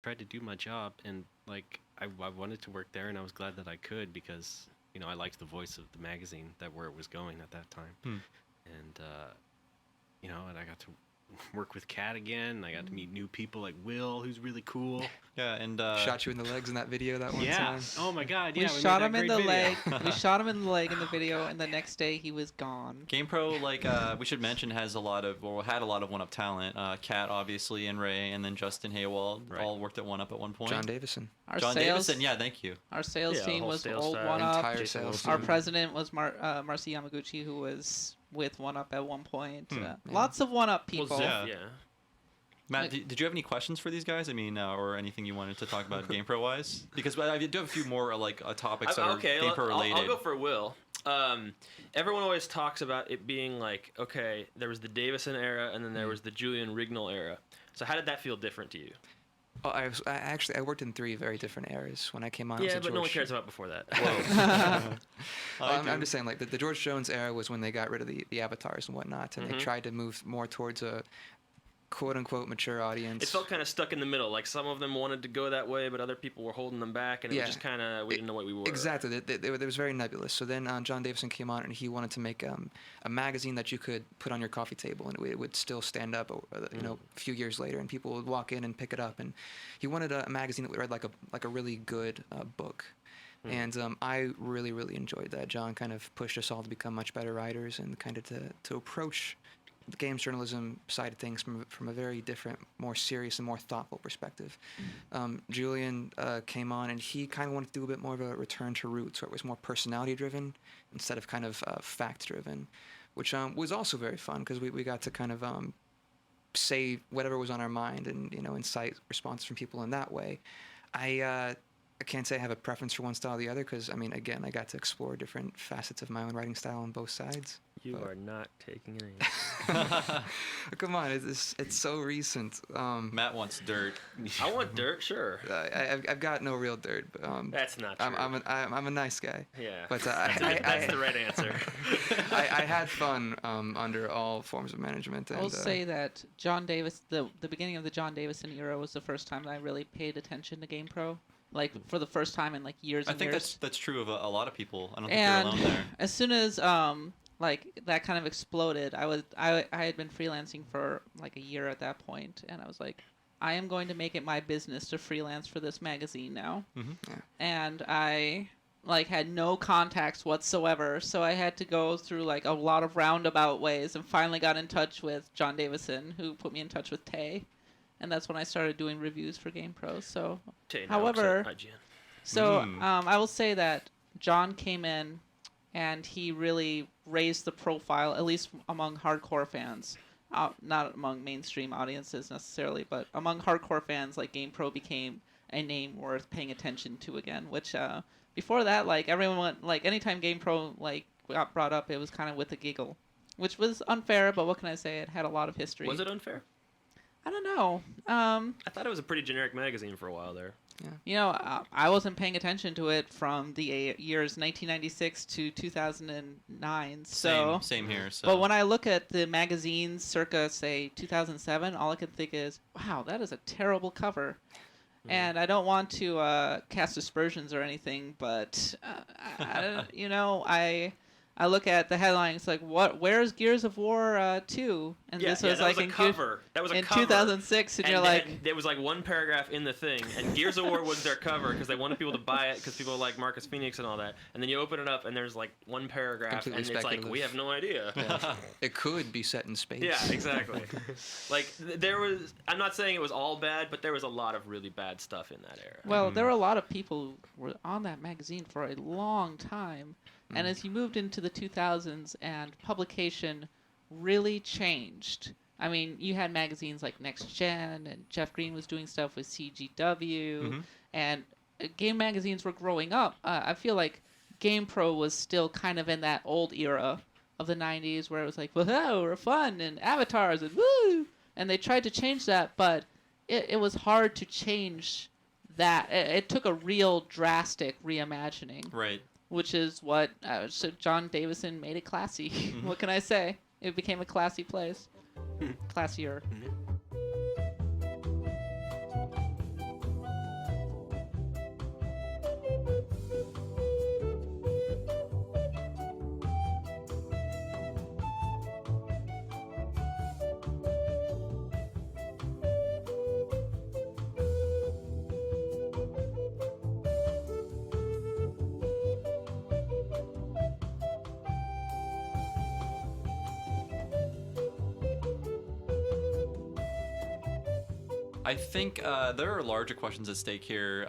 tried to do my job, and like I wanted to work there, and I was glad that I could because I liked the voice of the magazine, that where it was going at that time, and and I got to work with Kat again. I got to meet new people like Will, who's really cool. Yeah, and Shot you in the legs in that video that one Yeah. time. Oh my God. We Yeah. shot made him that in the great leg. video. We shot him in the leg in the video, and the next day he was gone. GamePro, we should mention, had a lot of one-up talent. Kat, obviously, and Ray, and then Justin Haywald all worked at one-up at one point. John Davison. John Davison, yeah, thank you. Our sales Yeah, team whole was sales old staff. One Up. Entire sales team. Our president was Marcy Yamaguchi, who was with One Up at one point. Yeah. Lots of One Up Well, people. Ziff, Yeah. yeah. Matt, did you have any questions for these guys? I mean, or anything you wanted to talk about GamePro-wise? Because I do have a few more topics that are GamePro related. I'll go for Will. Everyone always talks about it being like, okay, there was the Davison era, and then there was the Julian Rignall era. So how did that feel different to you? Oh, I worked in 3 very different eras when I came on. Yeah, as but a no one George- cares about before that. I'm just saying, like the George Jones era was when they got rid of the avatars and whatnot, and they tried to move more towards a quote-unquote mature audience. It felt kind of stuck in the middle. Like some of them wanted to go that way, but other people were holding them back, and it was just kind of we didn't know what we were. Exactly. It was very nebulous. So then John Davison came on, and he wanted to make a magazine that you could put on your coffee table, and it would still stand up, a few years later, and people would walk in and pick it up. And he wanted a magazine that would read like a really good book. And I really, really enjoyed that. John kind of pushed us all to become much better writers and kind of to approach the games journalism side of things from a very different, more serious and more thoughtful perspective. Julian came on, and he kind of wanted to do a bit more of a return to roots, where it was more personality driven instead of kind of fact driven, which was also very fun because we got to kind of say whatever was on our mind and incite responses from people in that way. I can't say I have a preference for one style or the other because, I mean, again, I got to explore different facets of my own writing style on both sides. You are not taking any. Come on, it's so recent. Matt wants dirt. I want dirt, sure. I've got no real dirt. But, That's not true. I'm a nice guy. Yeah. But that's the right answer. I had fun under all forms of management. And, I will say that John Davis, the beginning of the John Davison era was the first time that I really paid attention to GamePro. Like for the first time in like years and years. I think that's true of a lot of people. I don't think And you're alone there. as soon as like that kind of exploded, I had been freelancing for like a year at that point, and I was like, I am going to make it my business to freelance for this magazine now. Mm-hmm. Yeah. And I had no contacts whatsoever, so I had to go through like a lot of roundabout ways, and finally got in touch with John Davison, who put me in touch with Tay. And that's when I started doing reviews for GamePro. So, however, I will say that John came in, and he really raised the profile, at least among hardcore fans, not among mainstream audiences necessarily, but among hardcore fans. Like GamePro became a name worth paying attention to again. Which before that, like everyone, like anytime GamePro like got brought up, it was kind of with a giggle, which was unfair. But what can I say? It had a lot of history. Was it unfair? I don't know. I thought it was a pretty generic magazine for a while there. Yeah. I wasn't paying attention to it from the years 1996 to 2009. So same here. So. But when I look at the magazines circa, say, 2007, all I can think is, wow, that is a terrible cover. And I don't want to cast aspersions or anything, but I look at the headlines like, where's Gears of War 2? And this was that like was a cover. That was a in cover. 2006, and you're like, there was like one paragraph in the thing, and Gears of War was their cover because they wanted people to buy it because people like Marcus Phoenix and all that. And then you open it up, and there's like one paragraph, Completely and it's like, we have no idea. It could be set in space. Yeah, exactly. Like there was. I'm not saying it was all bad, but there was a lot of really bad stuff in that era. well, there were a lot of people who were on that magazine for a long time. And as you moved into the 2000s and publication really changed. I mean, you had magazines like Next Gen, and Jeff Green was doing stuff with CGW, and game magazines were growing up. I feel like GamePro was still kind of in that old era of the 90s where it was like, whoa, we're fun, and avatars, and woo! And they tried to change that, but it was hard to change that. It took a real drastic reimagining. Right. Which is what so John Davison made it classy. What can I say? It became a classy place. Classier. I think there are larger questions at stake here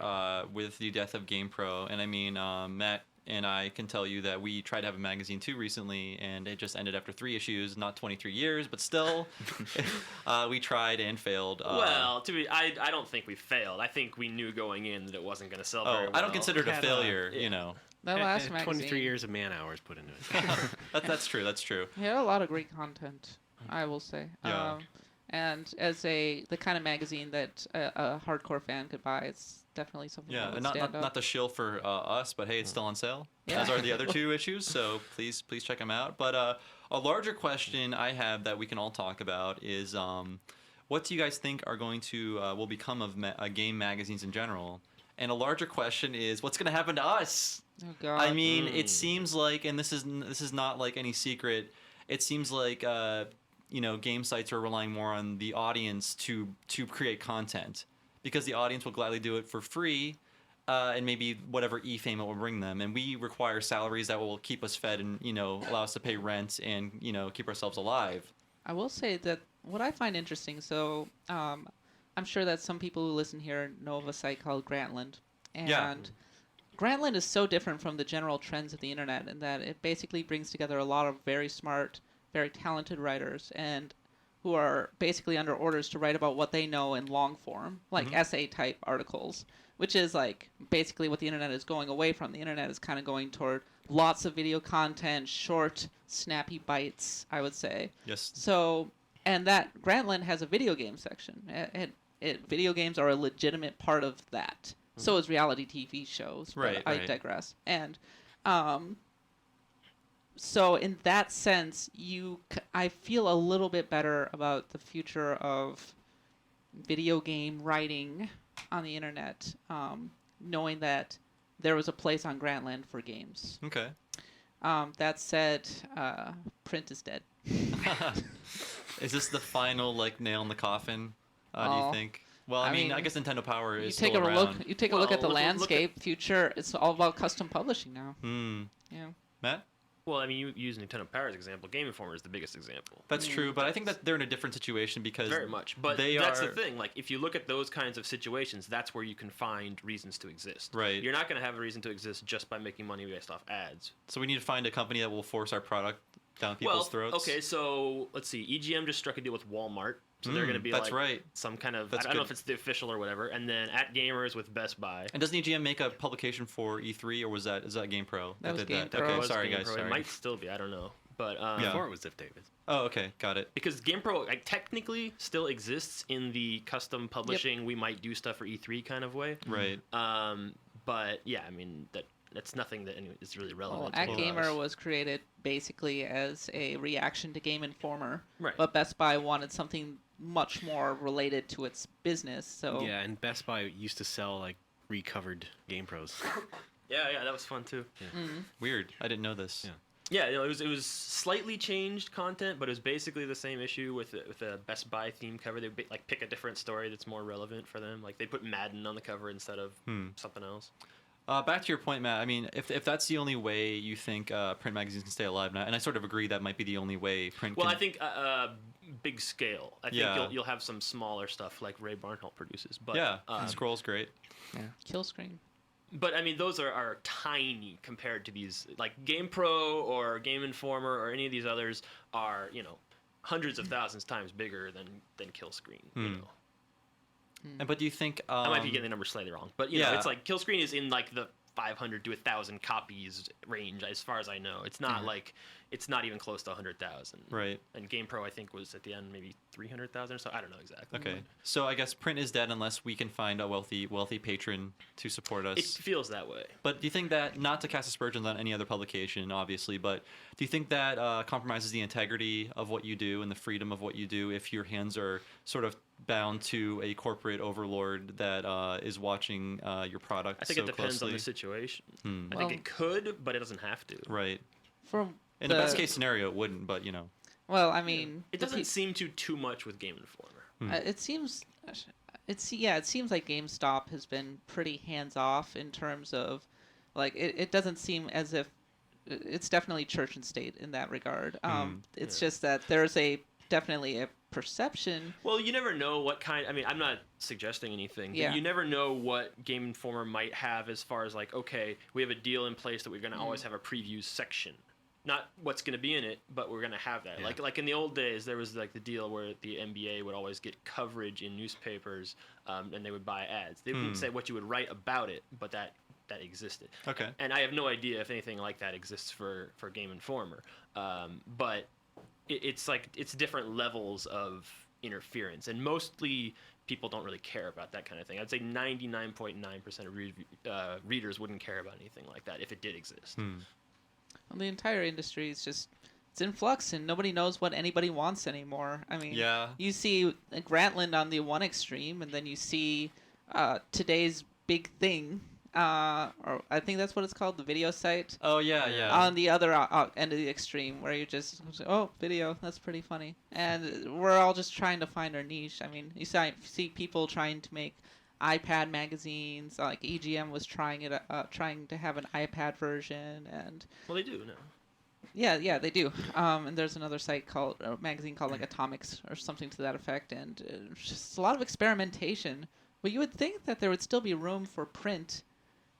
with the death of GamePro, and I mean, Matt and I can tell you that we tried to have a magazine too recently, and it just ended after 3 issues, not 23 years, but still, we tried and failed. Well, I don't think we failed. I think we knew going in that it wasn't going to sell very well. I don't consider it a failure, you know. That last magazine. 23 years of man hours put into it. That's true. That's true. He had a lot of great content, I will say. Yeah. And as the kind of magazine that a hardcore fan could buy, it's definitely something that would stand up. Not the shill for us, but hey, it's still on sale. Yeah. As are the other 2 issues, so please check them out. But a larger question I have that we can all talk about is what do you guys think are going to will become of game magazines in general? And a larger question is what's going to happen to us? Oh God. I mean, it seems like, and this is not like any secret. It seems like game sites are relying more on the audience to create content, because the audience will gladly do it for free, and maybe whatever e-fame it will bring them. And we require salaries that will keep us fed and allow us to pay rent and keep ourselves alive. I will say that what I find interesting. So I'm sure that some people who listen here know of a site called Grantland, and Grantland is so different from the general trends of the internet in that it basically brings together a lot of very smart, very talented writers and who are basically under orders to write about what they know in long form, like essay type articles, which is like basically what the internet is going away from. The internet is kind of going toward lots of video content, short, snappy bites, I would say. Yes. So, and that Grantland has a video game section. Video games are a legitimate part of that. So is reality TV shows. But I digress. And so in that sense, I feel a little bit better about the future of video game writing on the internet, knowing that there was a place on Grantland for games. Okay. That said, print is dead. Is this the final nail in the coffin? Do you think? Well, I mean, I guess Nintendo Power is still around. You take a look at the landscape. Future, it's all about custom publishing now. Yeah. Matt? Well, I mean, you use Nintendo Power as an example. Game Informer is the biggest example. That's true, but I think that they're in a different situation because very much. But that's the thing. Like, if you look at those kinds of situations, that's where you can find reasons to exist. Right. You're not going to have a reason to exist just by making money based off ads. So we need to find a company that will force our product down people's throats. Okay, so let's see. EGM just struck a deal with Walmart. So they're going to be some kind of, I don't know if it's the official or whatever. And then At Gamers with Best Buy. And doesn't EGM make a publication for E3 or is that GamePro? That was GamePro. Okay, sorry guys. It might still be, I don't know. But before it was Ziff Davis. Oh, okay, got it. Because GamePro technically still exists in the custom publishing, we might do stuff for E3 kind of way. Right. But yeah, I mean that's nothing that is really relevant. Well, AtGamer was created basically as a reaction to Game Informer, right? But Best Buy wanted something much more related to its business. So yeah, and Best Buy used to sell recovered GamePros. yeah, that was fun too. Yeah. Mm-hmm. Weird, I didn't know this. Yeah, it was slightly changed content, but it was basically the same issue with a Best Buy theme cover. They would pick a different story that's more relevant for them. Like they put Madden on the cover instead of something else. Back to your point, Matt. I mean, if that's the only way you think print magazines can stay alive now, and I sort of agree that might be the only way print. Well, I think big scale. I think you'll have some smaller stuff like Ray Barnholt produces. But Scroll's great. Yeah. Killscreen. But I mean, those are tiny compared to these, like GamePro or Game Informer or any of these others are hundreds of thousands times bigger than Killscreen. You know. But do you think I might be getting the number slightly wrong, but you know, it's like Killscreen is in the 500 to 1,000 copies range, as far as I know. It's not it's not even close to 100,000. Right. And GamePro, I think, was at the end maybe 300,000 or so. I don't know exactly. Okay. So I guess print is dead unless we can find a wealthy patron to support us. It feels that way. But do you think that, not to cast aspersions on any other publication, obviously, but do you think that compromises the integrity of what you do and the freedom of what you do if your hands are sort of bound to a corporate overlord that is watching your product I think so it depends closely? on the situation. I think it could, but it doesn't have to. Right. In the the best case scenario, it wouldn't, but Well, I mean, it doesn't seem too much with Game Informer. It seems it seems like GameStop has been pretty hands off in terms of it doesn't seem as if it's definitely church and state in that regard. It's just that there's a definitely a perception. Well, you never know what kind. I mean, I'm not suggesting anything. Yeah. But you never know what Game Informer might have as far as like, okay, we have a deal in place that we're going to always have a previews section. Not what's going to be in it, but we're going to have that. Yeah. Like in the old days, there was like the deal where the NBA would always get coverage in newspapers, and they would buy ads. They wouldn't say what you would write about it, but that existed. Okay. And I have no idea if anything like that exists for Game Informer. But it's like it's different levels of interference, and mostly people don't really care about that kind of thing. I'd say 99.9% of readers wouldn't care about anything like that if it did exist. Well, the entire industry is just it's in flux, and nobody knows what anybody wants anymore. I mean, Yeah. you see Grantland on the one extreme, and then you see today's big thing, or I think that's what it's called, the video site. Oh yeah, yeah. On the other end of the extreme, where you just oh, video, that's pretty funny, and we're all just trying to find our niche. I mean, you see people trying to make iPad magazines, like EGM was trying to have an iPad version, and Well, they do now. yeah, they do. And there's another site called a magazine called like Atomics or something to that effect, and it's just a lot of experimentation. But you would think that there would still be room for print,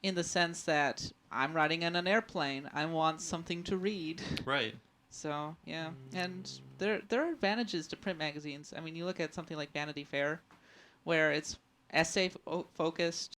in the sense that I'm riding in an airplane, I want something to read. Right. So yeah, and there are advantages to print magazines. I mean, you look at something like Vanity Fair, where it's essay focused.